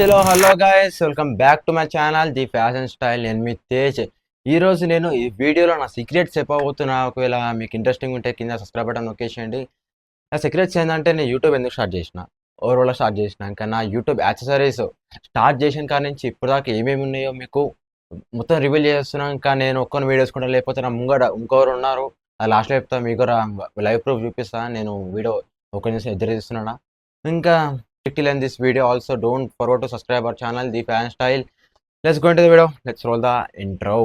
Hello guys, welcome back to my channel the fashion style. నేను మీ తేజ్. ఈరోజు నేను ఈ వీడియోలో నా సీక్రెట్స్ చెప్పబోతున్నా. ఒకవేళ మీకు ఇంట్రెస్టింగ్ ఉంటే కింద సబ్స్క్రైబ్ బటన్ నొక్కేసేయండి. నా సీక్రెట్స్ ఏంటంటే నేను యూట్యూబ్ ఎందుకు స్టార్ట్ చేసిన, ఓవరాల్ స్టార్ట్ చేసిన, ఇంకా నా యూట్యూబ్ యాక్సెసరీస్ స్టార్ట్ చేసిన కాడ నుంచి ఇప్పటిదాకా ఏమేమి ఉన్నాయో మీకు మొత్తం రివీల్ చేస్తున్నాను. ఇంకా నేను ఒక్కని వీడియోస్ కూడా లేకపోతే నా ముంగడ ఇంకొకరు ఉన్నారు, అది లాస్ట్లో చెప్తా. మీకు లైవ్ ప్రూఫ్ చూపిస్తా. నేను వీడియో ఒక నిమిషం ఎదురు తీస్తున్నాను. ఇంకా till end this video also don't forget to subscribe our channel the fan style. Let's go into the video. Let's roll the intro.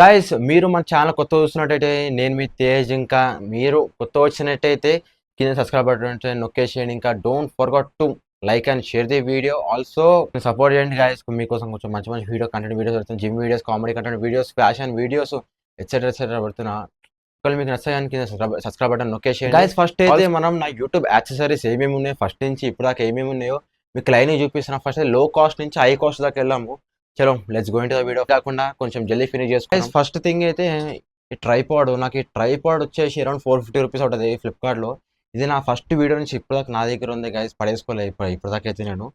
Guys, మీరు మన ఛానల్ కొత్త చూస్తున్నట్టయితే నేను మీ తేజ్. ఇంకా మీరు కొత్త వచ్చినట్టయితే కింద సబ్స్క్రైబ్ బటన్ నొక్కేసేయండి. ఇంకా don't forget to like and share the video. Also support చేయండి గైస్. మీకోసం కొంచెం మంచి మంచి వీడియో కంటెంట్ వీడియోస్ పెడుతున్నాను. Gym videos, comedy content videos, fashion videos etcetera పెడుతున్నా. ఒకవేళ మీకు నచ్చాయని కింద సబ్స్క్రైబ్ బటన్ నొక్కేసేయండి గైస్. ఫస్ట్ అయితే మనం నా యూట్యూబ్ యాక్సెసరీస్ ఏమేమి ఉన్నాయో ఫస్ట్ నుంచి ఇప్పుడు దాకా ఏమేమి ఉన్నాయో మీకు లైన్ చూపిస్తున్నా. ఫస్ట్ లో కాస్ట్ నుంచి హై కాస్ట్ దాకా వెళ్ళాము. చలో let's go into the video. కాకుండా కొంచెం జల్దీ ఫినిష్ చేసుకోండి. ఫస్ట్ థింగ్ అయితే ఈ ట్రైపాడ్. నాకు ఈ ట్రైపాడ్ వచ్చేసి అరౌండ్ 450 రూపీస్ ఉంటుంది ఫ్లిప్కార్ట్లో. ఇది నా ఫస్ట్ వీడియో నుంచి ఇప్పటిదాకా నా దగ్గర ఉంది గైస్. పడేసుకోలేదు ఇప్పటిదాకా అయితే నేను.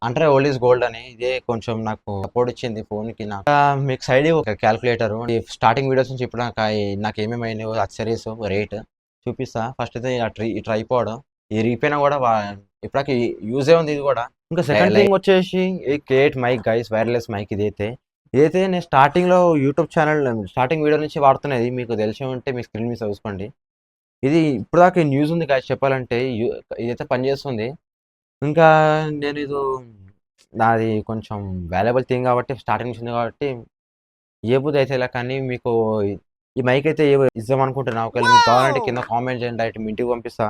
అంటే ఓల్డ్ ఈజ్ గోల్డ్ అని ఇదే కొంచెం నాకు సపోర్ట్ ఇచ్చింది ఫోన్కి. నాకు మీకు సైడ్ ఒక క్యాల్కులేటర్ స్టార్టింగ్ వీడియోస్ నుంచి ఇప్పుడు నాకు ఏమేమి అయినాయో యాక్సెసరీస్ రేట్ చూపిస్తా. ఫస్ట్ అయితే ఈ ట్రైపాడ్ ఇది రీపోయినా కూడా ఇప్పటికి యూజే ఉంది ఇది కూడా. ఇంకా సెకండ్ థింగ్ వచ్చేసి ఈ కేట్ మైక్ గైస్, వైర్లెస్ మైక్. ఇదైతే నేను స్టార్టింగ్లో యూట్యూబ్ ఛానల్ స్టార్టింగ్ వీడియో నుంచి వాడుతున్నది. మీకు తెలిసి ఉంటే మీ స్క్రీన్ మీద చూసుకోండి. ఇది ఇప్పుడు దాకా న్యూస్ ఉంది గైస్ చెప్పాలంటే. ఇదైతే పనిచేస్తుంది. ఇంకా నేను ఇది నాది కొంచెం వాల్యుబుల్ థింగ్ కాబట్టి స్టార్టింగ్ నుంచి ఉంది కాబట్టి ఏ బుద్ధి అయితే ఇలా. కానీ మీకు ఈ మైక్ అయితే ఇద్దాం అనుకుంటున్నా. ఒకవేళ మీకు కావాలంటే కింద కామెంట్ చేయండి, డైరెక్ట్ మీ ఇంటికి పంపిస్తా.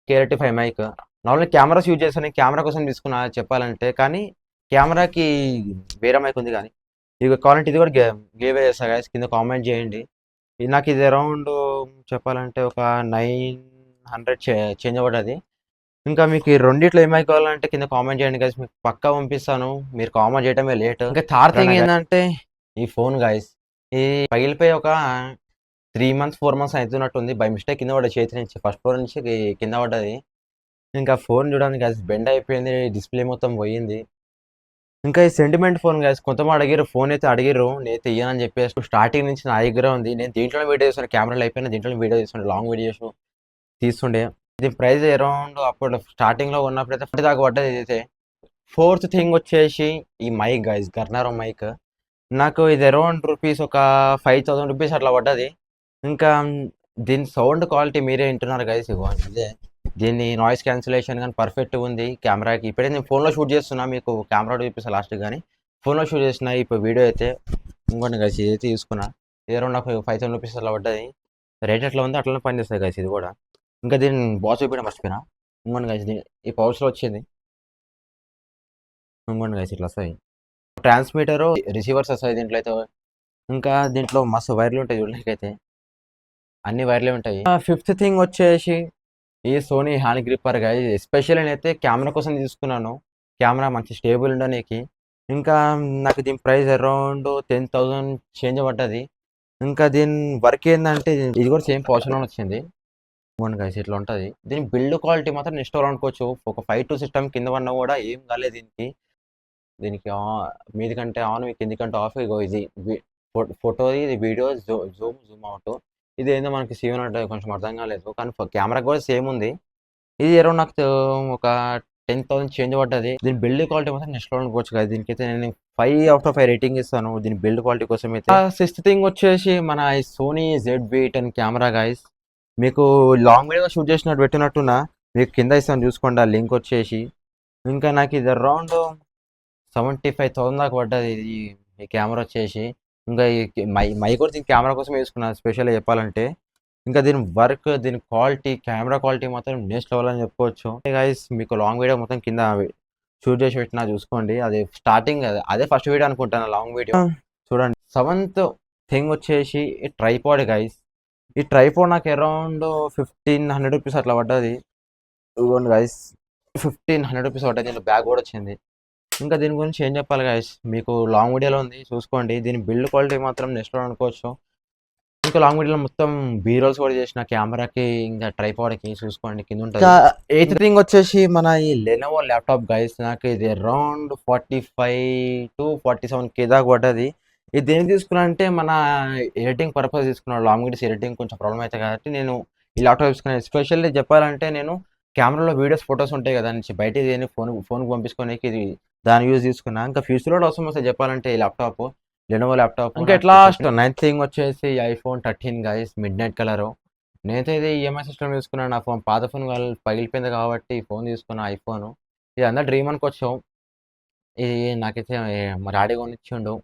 K85 mic. Normal cameras use చేస్తాను, కెమెరా కోసం తీసుకున్నా చెప్పాలంటే. కానీ కెమెరాకి వేరే మైక్ ఉంది. కానీ ఇది కావాలంటే ఇది కూడా గివ్ చేస్తా గైస్. కింద కామెంట్ చేయండి. నాకు ఇది అరౌండ్ చెప్పాలంటే ఒక 900 చేంజ్ అవ్వడది. ఇంకా మీకు ఈ రెండిట్లో ఏమై కావాలంటే కింద కామెంట్ చేయండి గైస్, మీకు పక్కా పంపిస్తాను. మీరు కామెంట్ చేయడమే లేట్. ఇంకా థర్డ్ థింగ్ ఏంటంటే ఈ ఫోన్ గైస్. ఇది పగిలిపోయి ఒక 3 మంత్స్ 4 మంత్స్ అవుతున్నట్టుంది. బై మిస్టేక్ కింద పడ్డ చేతి నుంచి, ఫస్ట్ ఫ్లోర్ నుంచి కింద పడ్డది. ఇంకా ఫోన్ చూడండి గైస్, బెండ్ అయిపోయింది, డిస్ప్లే మొత్తం పోయింది. ఇంకా ఈ సెంటిమెంట్ ఫోన్ గైస్. కొంతమంది అడిగారు, ఫోన్ అయితే అడిగారు, నేనైతే ఇయ్యనని చెప్పేసి స్టార్టింగ్ నుంచి నా దగ్గర ఉంది. నేను దీంట్లోనే వీడియో చేస్తాను, కెమెరాలు అయిపోయినా దీంట్లో వీడియో చేస్తుండే, లాంగ్ వీడియోస్ తీస్తుండే. ఇది ప్రైస్ అరౌండ్ అప్పుడు స్టార్టింగ్లో ఉన్నప్పుడు అయితే 40 దాకా పడ్డది ఇదైతే. ఫోర్త్ థింగ్ వచ్చేసి ఈ మైక్ గైస్, గర్నారో మైక్. నాకు ఇది అరౌండ్ రూపీస్ ఒక 5000 రూపీస్ అట్లా పడ్డది. ఇంకా దీని సౌండ్ క్వాలిటీ మీరే వింటున్నారు గైస్. ఇగో ఇదే, దీన్ని నాయిస్ క్యాన్సిలేషన్ కానీ పర్ఫెక్ట్గా ఉంది కెమెరాకి. ఇప్పుడే నేను ఫోన్లో షూట్ చేస్తున్నా, మీకు కెమెరా చూపిస్తాను లాస్ట్. కానీ ఫోన్లో షూట్ చేస్తున్నా ఇప్పుడు వీడియో అయితే. ఇంకోటి గైస్, ఇదైతే తీసుకున్నా. ఇది అరౌండ్ నాకు 5000 రూపీస్ అట్లా పడ్డది. రేట్ ఎట్లా ఉంది అట్లనే పనిచేస్తుంది గైస్ ఇది కూడా. ఇంకా దీన్ని బాక్స్ చూపించడం మర్చిపోయినా. ఇంకోటి గైస్, ఈ పౌచ్లో వచ్చింది. ఇంకోటి గైస్ ఇట్లా వస్తాయి ట్రాన్స్మిటరు, రిసీవర్స్ వస్తాయి దీంట్లో అయితే. ఇంకా దీంట్లో మస్తు వైర్లు ఉంటాయి చూడలేకైతే, అన్ని వైర్లే ఉంటాయి. ఫిఫ్త్ థింగ్ వచ్చేసి ఈ Sony hand gripper guys. Especially నేనైతే కెమెరా కోసం తీసుకున్నాను, కెమెరా మంచి స్టేబుల్ ఉండడానికి. ఇంకా నాకు దీని ప్రైస్ అరౌండ్ 10,000 చేంజ్ పడ్డది. ఇంకా దీని వర్క్ ఏంటంటే ఇది కూడా సేమ్ పౌచ్లో వచ్చింది. ఇవ్వండి గైస్, ఇట్లా ఉంటుంది. దీని బిల్డ్ క్వాలిటీ మాత్రం నెక్స్ట్ లెవెల్ అనుకోవచ్చు. ఒక 5 to 6 టైమ్ కింద పడినా కూడా ఏం కాలేదు దీనికి మీది కంటే ఆన్, కింది కంటే ఆఫ్. ఇగో ఇది ఫోటోది, ఇది వీడియో జూమ్ అవుట్. ఇది ఏందో మనకి సీవన్ అంటే కొంచెం అర్థం కాలేదు. కానీ కెమెరా కూడా సేమ్ ఉంది. ఇది అరౌండ్ నాకు ఒక 10,000 చేంజ్ పడ్డది. దీని బిల్డ్ క్వాలిటీ మాత్రం నెక్స్ట్ లెవెల్ అనుకోవచ్చు కదా. దీనికైతే నేను 5/5 రేటింగ్ ఇస్తాను దీని బిల్డ్ క్వాలిటీ కోసం అయితే. సిక్స్త్ థింగ్ వచ్చేసి మన ఈ సోనీ ZV-10 కెమెరా గైస్. మీకు లాంగ్ వీడియో షూట్ చేసినట్టు పెట్టినట్టున్నా, మీకు కింద ఇస్తాను చూసుకోండి ఆ లింక్ వచ్చేసి. ఇంకా నాకు ఇది అరౌండ్ 75,000 దాకా పడ్డది ఈ కెమెరా వచ్చేసి. ఇంకా ఈ మైక్ కూడా దీని కెమెరా కోసం వేసుకున్నాను స్పెషల్గా చెప్పాలంటే. ఇంకా దీని వర్క్, దీని క్వాలిటీ, కెమెరా క్వాలిటీ మాత్రం నెక్స్ట్ లెవెల్ అని చెప్పుకోవచ్చు గైస్. మీకు లాంగ్ వీడియో మొత్తం కింద షూట్ చేసి పెట్టినా చూసుకోండి. అది స్టార్టింగ్, అదే ఫస్ట్ వీడియో అనుకుంటాను లాంగ్ వీడియో చూడండి. సెవెంత్ థింగ్ వచ్చేసి ఈ ట్రైపాడ్ గైస్. ఈ ట్రైపాడ్ నాకు అరౌండ్ 1,500 రూపీస్ అట్లా పడ్డది. ఇవ్వండి గైస్, 1,500 రూపీస్ పడ్డది. దీంట్లో బ్యాగ్ కూడా వచ్చింది. ఇంకా దీని గురించి ఏం చెప్పాలి గైస్, మీకు లాంగ్ వీడియోలో ఉంది చూసుకోండి. దీని బిల్డ్ క్వాలిటీ మాత్రం నెక్స్ట్ అనుకోవచ్చు. ఇంకా లాంగ్ వీడియోలో మొత్తం బీ రోల్స్ కూడా చేసిన కెమెరాకి ఇంకా ట్రైపాడ్కి చూసుకోండి కింద ఉంటుంది. ఇంకా ఎయిత్ థింగ్ వచ్చేసి మన ఈ లెనోవో ల్యాప్టాప్ గైస్. నాకు ఇది అరౌండ్ 45 to 47K దాకా పడ్డది. ఇది దేనికి తీసుకున్నా అంటే మన ఎడిటింగ్ పర్పస్ తీసుకున్నాను. లాంగ్ వీడియోస్ ఎడిటింగ్ కొంచెం ప్రాబ్లం అవుతుంది కాబట్టి నేను ఈ ల్యాప్టాప్ తీసుకున్నాను. ఎస్పెషల్లీ చెప్పాలంటే నేను కెమెరాలో వీడియోస్ ఫొటోస్ ఉంటాయి కదా నుంచి బయట ఫోన్కి పంపించుకోనికి ఇది దాని యూజ్ తీసుకున్నా. ఇంకా ఫ్యూచర్లో కూడా అవసరం వస్తే చెప్పాలంటే ఈ ల్యాప్టాప్ లెనోవో ల్యాప్టాప్. ఇంకా లాస్ట్ నైన్త్ థింగ్ వచ్చేసి iPhone 13 guys, mid night colour. నేనైతే ఇది ఈఎంఐ సిస్టమ్ తీసుకున్నాను. నా ఫోన్ పాత ఫోన్ పగిలిపోయింది కాబట్టి ఫోన్ తీసుకున్న ఐఫోన్. ఇది అందరు డ్రీమ్ అనుకోవచ్చు. ఇది నాకైతే మా డాడీ కొనిచ్చిండు.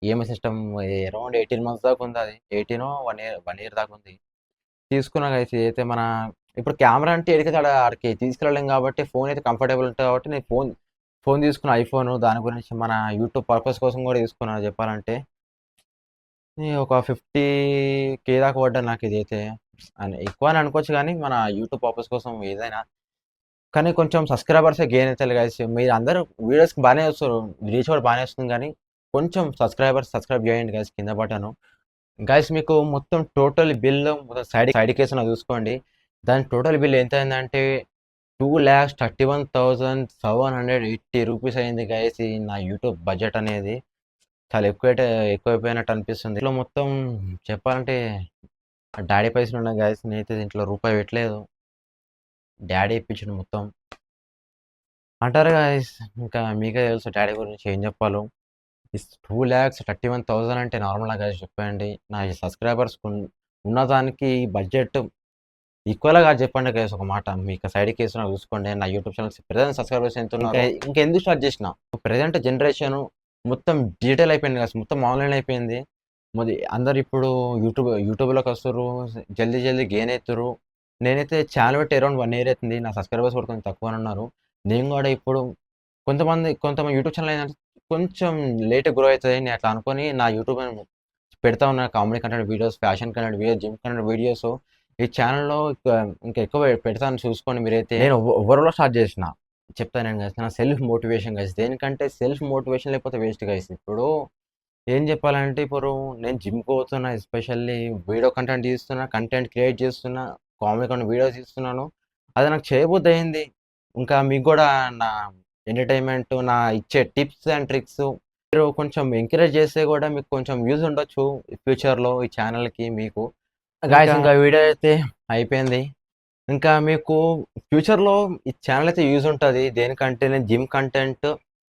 ఈఎంఐ సిస్టమ్ అరౌండ్ 18 months దాకా ఉంది. అది 18 వన్ ఇయర్ దాకా ఉంది. తీసుకున్నా గైస్. ఇదైతే మన ఇప్పుడు కెమెరా అంటే ఎడికైతే ఆడికి తీసుకెళ్ళలేం కాబట్టి ఫోన్ అయితే కంఫర్టబుల్ ఉంటుంది కాబట్టి నేను ఫోన్ తీసుకున్న ఐఫోన్. దాని గురించి మన యూట్యూబ్ పర్పస్ కోసం కూడా తీసుకున్నాను చెప్పాలంటే. ఒక 50K దాకా పడ్డా నాకు ఇదైతే. అని ఎక్కువ అని అనుకోవచ్చు కానీ మన యూట్యూబ్ పర్పస్ కోసం ఏదైనా. కానీ కొంచెం సబ్స్క్రైబర్సే గెయిన్ అవుతారు గైస్. మీరు అందరూ వీడియోస్కి బాగానే వస్తారు, రీచ్ కూడా బాగానే వస్తుంది కానీ కొంచెం సబ్స్క్రైబ్ చేయండి గైస్, కింద బటను. గైస్ మీకు మొత్తం టోటల్ బిల్ మొత్తం సైడ్ కేసు చూసుకోండి. దాని టోటల్ బిల్ ఎంత అయిందంటే 2,31,780 రూపీస్ అయింది గైస్. నా యూట్యూబ్ బడ్జెట్ అనేది చాలా ఎక్కువైపోయినట్టు అనిపిస్తుంది. ఇంట్లో మొత్తం చెప్పాలంటే డాడీ పైసలు ఉన్నాయి గైస్. నేనైతే దీంట్లో రూపాయి పెట్టలేదు, డాడీ ఇప్పించిండు మొత్తం. అంటారు గైస్, ఇంకా మీకే తెలుసు డాడీ గురించి ఏం చెప్పాలో. 2,31,000 అంటే నార్మల్గా గైస్ చెప్పండి. నా సబ్స్క్రైబర్స్ ఉన్నదానికి బడ్జెట్ ఈక్వల్గా కాదు చెప్పండి గైస్. ఒక మాట మీకు సైడ్ కేసు చూసుకోండి. నా యూట్యూబ్ ఛానల్ ప్రెజెంట్ సబ్స్క్రైబర్స్ ఎంత ఉన్నారు, ఇంకెందుకు స్టార్ట్ చేసిన. ప్రెజెంట్ జనరేషన్ మొత్తం డిజిటల్ అయిపోయింది గైస్, మొత్తం ఆన్లైన్ అయిపోయింది. మరి అందరు ఇప్పుడు యూట్యూబ్లోకి వస్తారు, జల్దీ గెయిన్ అవుతారు. నేనైతే ఛానల్ పెట్టి అరౌండ్ 1 year అవుతుంది. నా సబ్స్క్రైబర్స్ కూడా కొంచెం తక్కువ ఉన్నారు. నేను కూడా ఇప్పుడు కొంతమంది యూట్యూబ్ ఛానల్ ఏంటంటే కొంచెం లేట్ గ్రో అవుతుంది. నేను అట్లా అనుకొని నా యూట్యూబ్ పెడతా ఉన్నా comedy content videos, fashion content videos, gym content videos. ఈ ఛానల్లో ఇంకా ఎక్కువ పెడతాను చూసుకోండి మీరైతే. నేను ఓవరాల్ స్టార్ట్ చేసిన చెప్తాను నేను గైస్. నా సెల్ఫ్ మోటివేషన్ గైస్. దేనికంటే సెల్ఫ్ మోటివేషన్ లేకపోతే వేస్ట్ గైస్. ఇప్పుడు ఏం చెప్పాలంటే ఇప్పుడు నేను జిమ్కి పోతున్నా, ఎస్పెషల్లీ వీడియో కంటెంట్ తీస్తున్నా, కంటెంట్ క్రియేట్ చేస్తున్నా, కామెడీ కంటెంట్ వీడియోస్ తీస్తున్నాను. అది నాకు చేయబుద్ధి అయింది. ఇంకా మీకు కూడా నా ఎంటర్టైన్మెంట్, నా ఇచ్చే టిప్స్ అండ్ ట్రిక్స్ మీరు కొంచెం ఎంకరేజ్ చేస్తే కూడా మీకు కొంచెం యూజ్ ఉండొచ్చు ఫ్యూచర్లో ఈ ఛానల్కి మీకు గాయస్. ఇంకా వీడియో అయితే అయిపోయింది. ఇంకా మీకు ఫ్యూచర్లో ఈ ఛానల్ అయితే యూజ్ ఉంటుంది. దేనికంటే నేను gym content,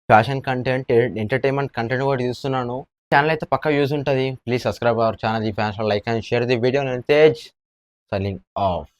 fashion content, entertainment content కూడా చూస్తున్నాను. ఛానల్ అయితే పక్కా యూజ్ ఉంటుంది. Please subscribe our channel. ఈ fans like and share the video. నేను తేజ్ సైనింగ్ ఆఫ్.